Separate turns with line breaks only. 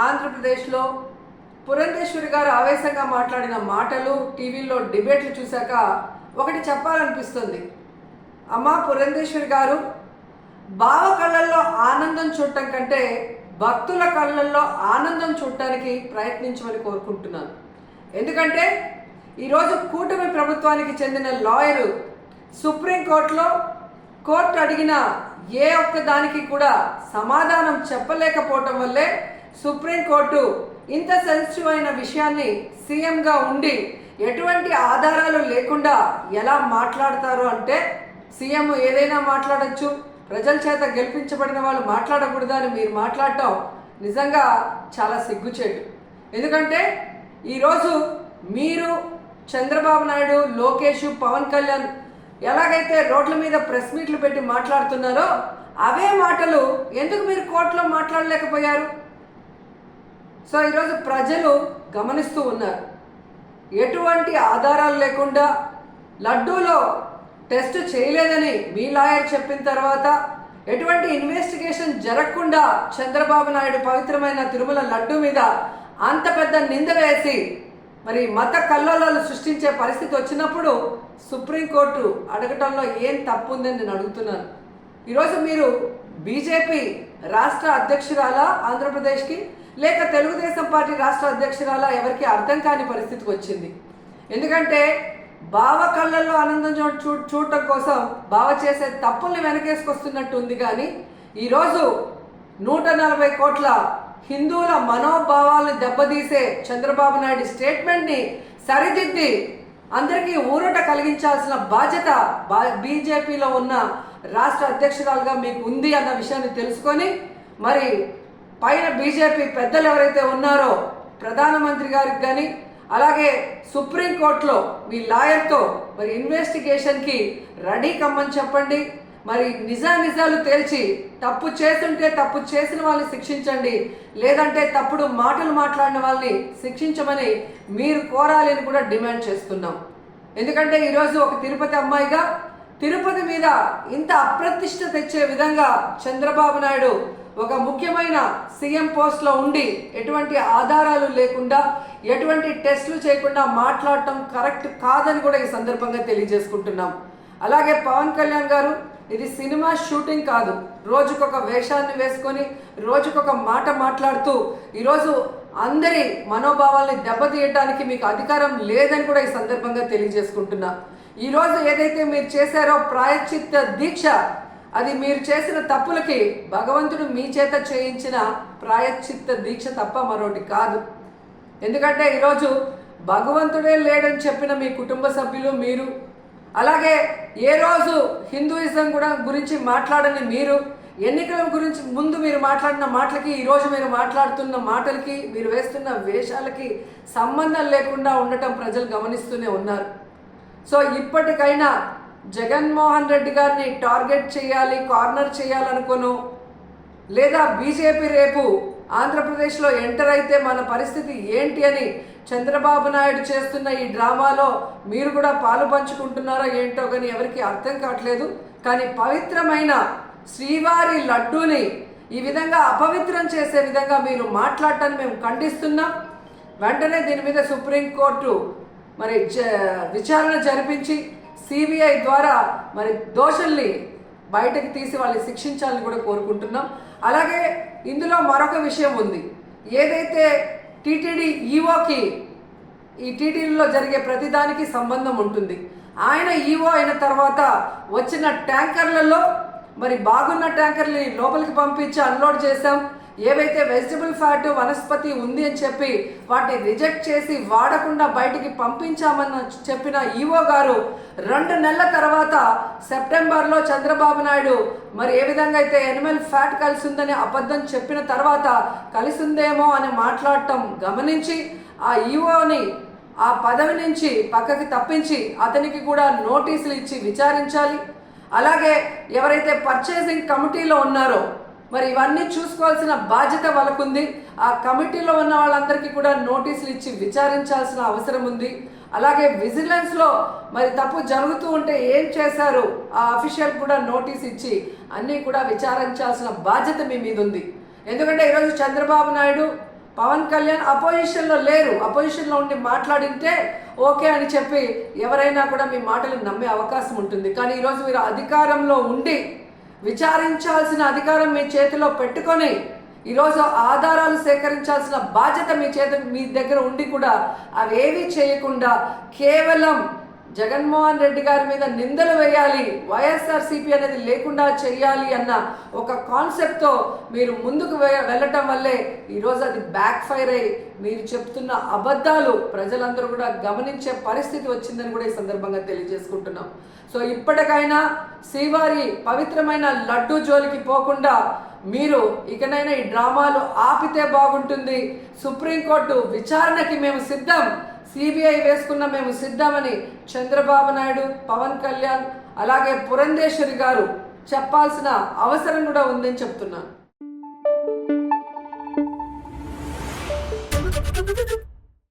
ఆంధ్రప్రదేశ్లో పురంధేశ్వరి గారు ఆవేశంగా మాట్లాడిన మాటలు టీవీలో డిబేట్లు చూశాక ఒకటి చెప్పాలనిపిస్తుంది. అమ్మా పురంధేశ్వరి గారు, బావ కళ్ళల్లో ఆనందం చూడటం కంటే భక్తుల కళ్ళల్లో ఆనందం చూడటానికి ప్రయత్నించమని కోరుకుంటున్నాను. ఎందుకంటే ఈరోజు కూటమి ప్రభుత్వానికి చెందిన లాయరు సుప్రీంకోర్టులో కోర్టు అడిగిన ఏ ఒక్క దానికి కూడా సమాధానం చెప్పలేకపోవటం వల్లే సుప్రీంకోర్టు ఇంత సెన్సిటివ్ అయిన విషయాన్ని సీఎంగా ఉండి ఎటువంటి ఆధారాలు లేకుండా ఎలా మాట్లాడతారు అంటే, సీఎం ఏదైనా మాట్లాడచ్చు, ప్రజల చేత గెలిపించబడిన వాళ్ళు మాట్లాడకూడదు అని మీరు మాట్లాడటం నిజంగా చాలా సిగ్గుచేటు. ఎందుకంటే ఈరోజు మీరు చంద్రబాబు నాయుడు, లోకేష్, పవన్ కళ్యాణ్ ఎలాగైతే రోడ్ల మీద ప్రెస్ మీట్లు పెట్టి మాట్లాడుతున్నారో అవే మాటలు ఎందుకు మీరు కోర్టులో మాట్లాడలేకపోయారు? సో ఈరోజు ప్రజలు గమనిస్తూ ఉన్నారు. ఎటువంటి ఆధారాలు లేకుండా లడ్డూలో టెస్ట్ చేయలేదని మీ లాయర్ చెప్పిన తర్వాత, ఎటువంటి ఇన్వెస్టిగేషన్ జరగకుండా చంద్రబాబు నాయుడు పవిత్రమైన తిరుమల లడ్డూ మీద అంత పెద్ద నింద వేసి మరి మత కల్లోలాలు సృష్టించే పరిస్థితి వచ్చినప్పుడు సుప్రీంకోర్టు అడగటంలో ఏం తప్పు ఉందని నేను అడుగుతున్నాను. ఈరోజు మీరు బీజేపీ రాష్ట్ర అధ్యక్షురాలా ఆంధ్రప్రదేశ్కి, లేక తెలుగుదేశం పార్టీ రాష్ట్ర అధ్యక్షురాలా, ఎవరికి అర్థం కాని పరిస్థితికి వచ్చింది. ఎందుకంటే బావ కళ్ళల్లో ఆనందం చూడటం కోసం బావ చేసే తప్పుల్ని వెనకేసుకొస్తున్నట్టు ఉంది. కానీ ఈరోజు 140 కోట్ల హిందువుల మనోభావాలను దెబ్బతీసే చంద్రబాబు నాయుడు స్టేట్మెంట్ని సరిదిద్ది అందరికీ ఊరట కలిగించాల్సిన బాధ్యత బీజేపీలో ఉన్న రాష్ట్ర అధ్యక్షురాలుగా మీకు ఉంది అన్న విషయాన్ని తెలుసుకొని, మరి పైన బీజేపీ పెద్దలు ఎవరైతే ఉన్నారో ప్రధానమంత్రి గారికి కానీ, అలాగే సుప్రీంకోర్టులో మీ లాయర్తో మరి ఇన్వెస్టిగేషన్కి రెడీ కమ్మని చెప్పండి. మరి నిజాలు తేల్చి తప్పు చేస్తుంటే తప్పు చేసిన వాళ్ళని శిక్షించండి, లేదంటే తప్పుడు మాటలు మాట్లాడిన వాళ్ళని శిక్షించమని మీరు కోరాలని కూడా డిమాండ్ చేస్తున్నాం. ఎందుకంటే ఈరోజు ఒక తిరుపతి అమ్మాయిగా తిరుపతి మీద ఇంత అప్రతిష్ట తెచ్చే విధంగా చంద్రబాబు నాయుడు ఒక ముఖ్యమైన సీఎం పోస్ట్లో ఉండి ఎటువంటి ఆధారాలు లేకుండా, ఎటువంటి టెస్టులు చేయకుండా మాట్లాడటం కరెక్ట్ కాదని కూడా ఈ సందర్భంగా తెలియజేసుకుంటున్నాం. అలాగే పవన్ కళ్యాణ్ గారు, ఇది సినిమా షూటింగ్ కాదు. రోజుకొక వేషాన్ని వేసుకొని రోజుకొక మాట మాట్లాడుతూ ఈరోజు అందరి మనోభావాల్ని దెబ్బతీయటానికి మీకు అధికారం లేదని కూడా ఈ సందర్భంగా తెలియజేసుకుంటున్నా. ఈరోజు ఏదైతే మీరు చేశారో ప్రాయశ్చిత్త దీక్ష, అది మీరు చేసిన తప్పులకి భగవంతుడు మీ చేత చేయించిన ప్రాయశ్చిత్త దీక్ష తప్ప మరొకటి కాదు. ఎందుకంటే ఈరోజు భగవంతుడే లేడని చెప్పిన మీ కుటుంబ సభ్యులు, మీరు, అలాగే ఏ రోజు హిందూయిజం కూడా గురించి మాట్లాడని మీరు, ఎన్నికల గురించి ముందు మీరు మాట్లాడిన మాటలకి ఈరోజు మీరు మాట్లాడుతున్న మాటలకి, మీరు వేస్తున్న వేషాలకి సంబంధం లేకుండా ఉండటం ప్రజలు గమనిస్తూనే ఉన్నారు. సో ఇప్పటికైనా జగన్మోహన్ రెడ్డి గారిని టార్గెట్ చేయాలి, కార్నర్ చేయాలనుకోను, లేదా బీజేపీ రేపు ఆంధ్రప్రదేశ్లో ఎంటర్ అయితే మన పరిస్థితి ఏంటి అని చంద్రబాబు నాయుడు చేస్తున్న ఈ డ్రామాలో మీరు కూడా పాలు పంచుకుంటున్నారో ఏంటో కానీ ఎవరికి అర్థం కావట్లేదు. కానీ పవిత్రమైన శ్రీవారి లడ్డూని ఈ విధంగా అపవిత్రం చేసే విధంగా మీరు మాట్లాడటాన్ని మేము ఖండిస్తున్నాం. వెంటనే దీని మీద సుప్రీంకోర్టు మరి విచారణ జరిపించి సిబిఐ ద్వారా మరి దోషుల్ని బయటకు తీసి వాళ్ళని శిక్షించాలని కూడా కోరుకుంటున్నాం. అలాగే ఇందులో మరొక విషయం ఉంది. ఏదైతే టీటీడీ ఈఓకి ఈ టీటీడీలో జరిగే ప్రతిదానికి సంబంధం ఉంటుంది. ఆయన ఈఓ అయిన తర్వాత వచ్చిన ట్యాంకర్లలో మరి బాగున్న ట్యాంకర్ని లోపలికి పంపించి అన్లోడ్ చేశాం. ఏవైతే వెజిటబుల్ ఫ్యాట్, వనస్పతి ఉంది అని చెప్పి వాటిని రిజెక్ట్ చేసి వాడకుండా బయటికి పంపించామని చెప్పిన ఈఓ గారు 2 నెలల తర్వాత సెప్టెంబర్లో చంద్రబాబు నాయుడు మరి ఏ విధంగా అయితే ఎనిమల్ ఫ్యాట్ కలిసి ఉందని అబద్ధం చెప్పిన తర్వాత కలిసి ఉందేమో అని మాట్లాడటం గమనించి ఆ ఈఓని ఆ పదవి నుంచి పక్కకి తప్పించి అతనికి కూడా నోటీసులు ఇచ్చి విచారించాలి. అలాగే ఎవరైతే పర్చేసింగ్ కమిటీలో ఉన్నారో మరి ఇవన్నీ చూసుకోవాల్సిన బాధ్యత వాళ్ళకుంది. ఆ కమిటీలో ఉన్న వాళ్ళందరికీ కూడా నోటీసులు ఇచ్చి విచారించాల్సిన అవసరం ఉంది. అలాగే విజిలెన్స్లో మరి తప్పు జరుగుతూ ఉంటే ఏం చేశారు ఆ అఫీషియల్ కూడా నోటీస్ ఇచ్చి అన్నీ కూడా విచారించాల్సిన బాధ్యత మీ మీద ఉంది. ఎందుకంటే ఈరోజు చంద్రబాబు నాయుడు పవన్ కళ్యాణ్ అపోజిషన్లో లేరు, అపోజిషన్లో ఉండి మాట్లాడింటే ఓకే అని చెప్పి ఎవరైనా కూడా మీ మాటలు నమ్మే అవకాశం ఉంటుంది. కానీ ఈరోజు మీరు అధికారంలో ఉండి విచారించాల్సిన అధికారం మీ చేతిలో పెట్టుకొని ఈరోజు ఆధారాలు సేకరించాల్సిన బాధ్యత మీ దగ్గర ఉండి కూడా అవేవి చేయకుండా కేవలం జగన్మోహన్ రెడ్డి గారి మీద నిందలు వేయాలి, వైఎస్ఆర్సీపీ అనేది లేకుండా చేయాలి అన్న ఒక కాన్సెప్ట్తో మీరు ముందుకు వెళ్ళటం వల్లే ఈరోజు అది బ్యాక్ ఫైర్ అయ్యి మీరు చెప్తున్న అబద్ధాలు ప్రజలందరూ కూడా గమనించే పరిస్థితి వచ్చిందని కూడా ఈ సందర్భంగా తెలియజేసుకుంటున్నాం. సో ఇప్పటికైనా శ్రీవారి పవిత్రమైన లడ్డు జోలికి పోకుండా మీరు ఇకనైనా ఈ డ్రామాలు ఆపితే బాగుంటుంది. సుప్రీంకోర్టు విచారణకి మేము సిద్ధం, సిబిఐ వేసుకున్న మేము సిద్ధమని చంద్రబాబు నాయుడు, పవన్ కళ్యాణ్ అలాగే పురంధేశ్వరి గారు చెప్పాల్సిన అవసరం కూడా ఉందని చెప్తున్నాను.